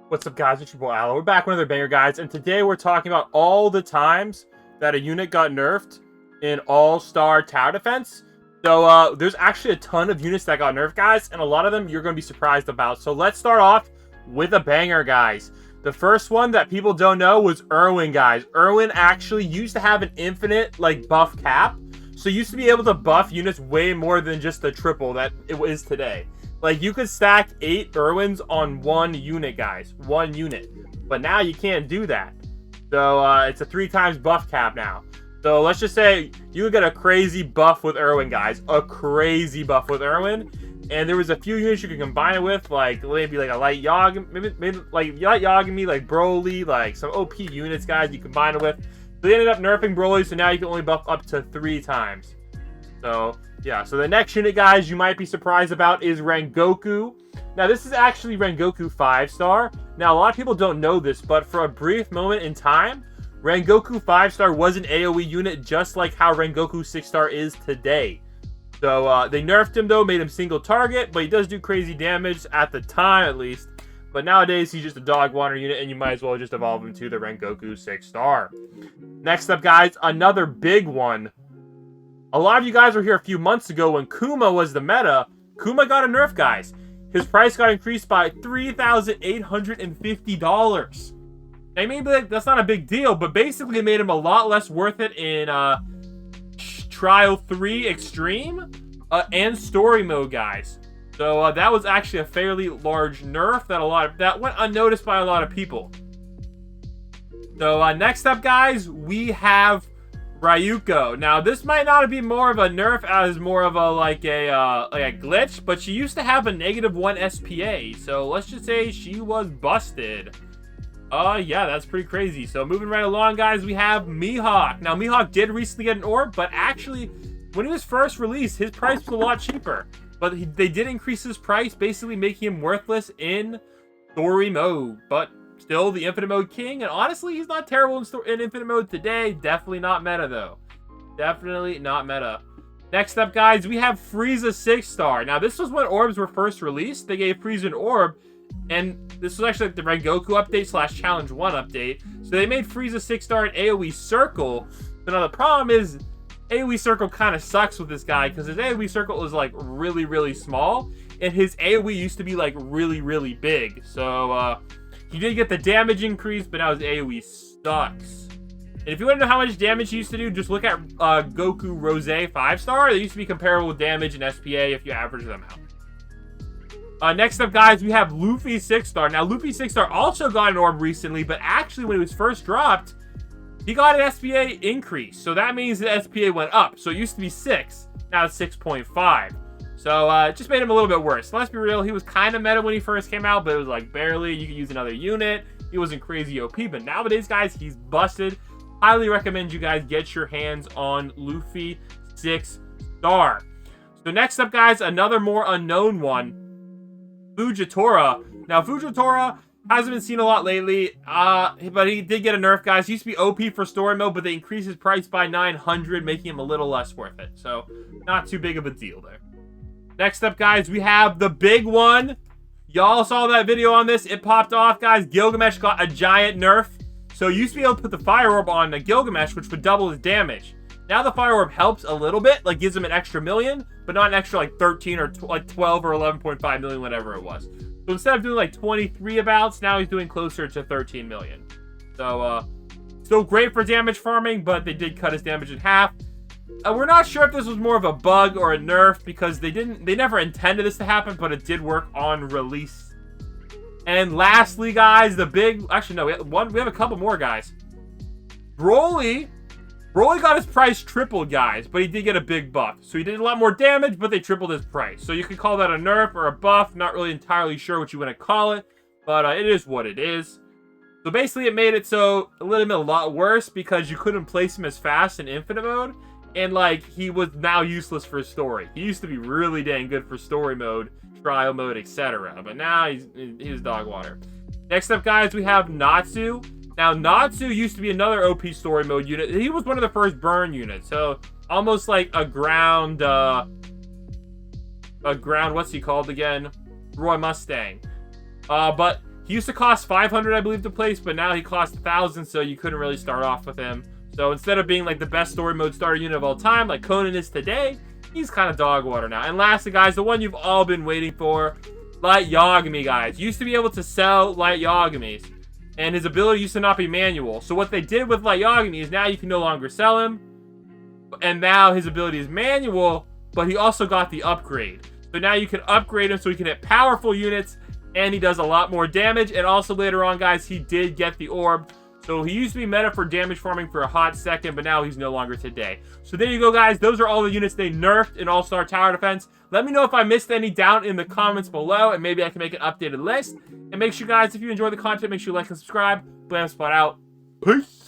What's up, guys? It's your boy Aloe. We're back with another banger, guys, and today we're talking about all the times that a unit got nerfed in All-Star Tower Defense. So, there's actually a ton of units that got nerfed, guys, and a lot of them you're going to be surprised about. So, let's start off with a banger, guys. The first one that people don't know was Erwin, guys. Erwin actually used to have an infinite, buff cap. So, used to be able to buff units way more than just the triple that it is today. You could stack 8 Irwins on one unit, guys. One unit. But now you can't do that. So, it's a 3 times buff cap now. So, let's just say you could get a crazy buff with Irwin, guys. A crazy buff with Irwin. And there was a few units you could combine it with, maybe a light Yagami, maybe light Yagami, Broly, some OP units, guys, you combine it with. So, they ended up nerfing Broly, so now you can only buff up to 3 times. So, yeah, so the next unit, guys, you might be surprised about is Rengoku. Now, this is actually Rengoku 5-star. Now, a lot of people don't know this, but for a brief moment in time, Rengoku 5-star was an AoE unit just like how Rengoku 6-star is today. So, they nerfed him, though, made him single target, but he does do crazy damage at the time, at least. But nowadays, he's just a dog water unit, and you might as well just evolve him to the Rengoku 6-star. Next up, guys, another big one. A lot of you guys were here a few months ago when Kuma was the meta. Kuma got a nerf, guys. His price got increased by $3,850. Now, you may be like, that's not a big deal, but basically it made him a lot less worth it in Trial 3 Extreme and Story Mode, guys. So that was actually a fairly large nerf that went unnoticed by a lot of people. So next up, guys, we have Ryuko. Now, this might not be more of a nerf as more of a a glitch, but she used to have a -1 SPA. So let's just say she was busted. Yeah, that's pretty crazy. So moving right along, guys, we have Mihawk. Now, Mihawk did recently get an orb, but actually, when he was first released, his price was a lot cheaper. But they did increase his price, basically making him worthless in story mode. But still the Infinite Mode King, and honestly, he's not terrible in Infinite Mode today. Definitely not meta, though. Definitely not meta. Next up, guys, we have Frieza 6-star. Now, this was when orbs were first released. They gave Frieza an orb, and this was actually the Rengoku update / Challenge 1 update. So they made Frieza 6-star an AoE Circle. But now the problem is, AoE Circle kind of sucks with this guy, because his AoE Circle is, really, really small, and his AoE used to be, really, really big. So, he did get the damage increase, but now his AoE sucks. And if you want to know how much damage he used to do, just look at Goku Rose 5-star. They used to be comparable with damage and SPA if you average them out. Next up, guys, we have Luffy 6-star. Now, Luffy 6-star also got an orb recently, but actually when it was first dropped, he got an SPA increase. So that means the SPA went up. So it used to be 6. Now it's 6.5. So, it just made him a little bit worse. Let's be real, he was kind of meta when he first came out, but it was, barely. You could use another unit. He wasn't crazy OP, but nowadays, guys, he's busted. Highly recommend you guys get your hands on Luffy 6-star. So, next up, guys, another more unknown one, Fujitora. Now, Fujitora hasn't been seen a lot lately, but he did get a nerf, guys. He used to be OP for story mode, but they increased his price by 900, making him a little less worth it. So, not too big of a deal there. Next up, guys, we have the big one. Y'all saw that video on this. It popped off, guys. Gilgamesh got a giant nerf. So you used to be able to put the Fire Orb on the Gilgamesh, which would double his damage. Now the Fire Orb helps a little bit, gives him an extra million, but not an extra 13 or 12 or 11.5 million, whatever it was. So instead of doing 23 abouts, now he's doing closer to 13 million. So still great for damage farming, but they did cut his damage in half. We're not sure if this was more of a bug or a nerf, because they never intended this to happen, but it did work on release. And lastly, guys, actually no, we have a couple more, guys. Broly got his price tripled, guys, but he did get a big buff. So he did a lot more damage, but they tripled his price. So you could call that a nerf or a buff. Not really entirely sure what you want to call it, but it is what it is. So basically, it made it so a lot worse, because you couldn't place him as fast in Infinite Mode. And, he was now useless for story. He used to be really dang good for story mode, trial mode, etc. But now he's dog water. Next up, guys, we have Natsu. Now, Natsu used to be another OP story mode unit. He was one of the first burn units. So, almost like a ground, what's he called again? Roy Mustang. But He used to cost 500, I believe, to place, but now he costs 1,000, so you couldn't really start off with him. So instead of being like the best story mode starter unit of all time, like Conan is today, he's kind of dog water now. And lastly, guys, the one you've all been waiting for, Light Yagami, guys. Used to be able to sell Light Yagamis, and his ability used to not be manual. So what they did with Light Yagami is now you can no longer sell him, and now his ability is manual, but he also got the upgrade. So now you can upgrade him so he can hit powerful units, and he does a lot more damage. And also later on, guys, he did get the orb. So he used to be meta for damage farming for a hot second, but now he's no longer today. So there you go, guys. Those are all the units they nerfed in All-Star Tower Defense. Let me know if I missed any down in the comments below, and maybe I can make an updated list. And make sure, guys, if you enjoy the content, make sure you like and subscribe. Blam Spot out. Peace.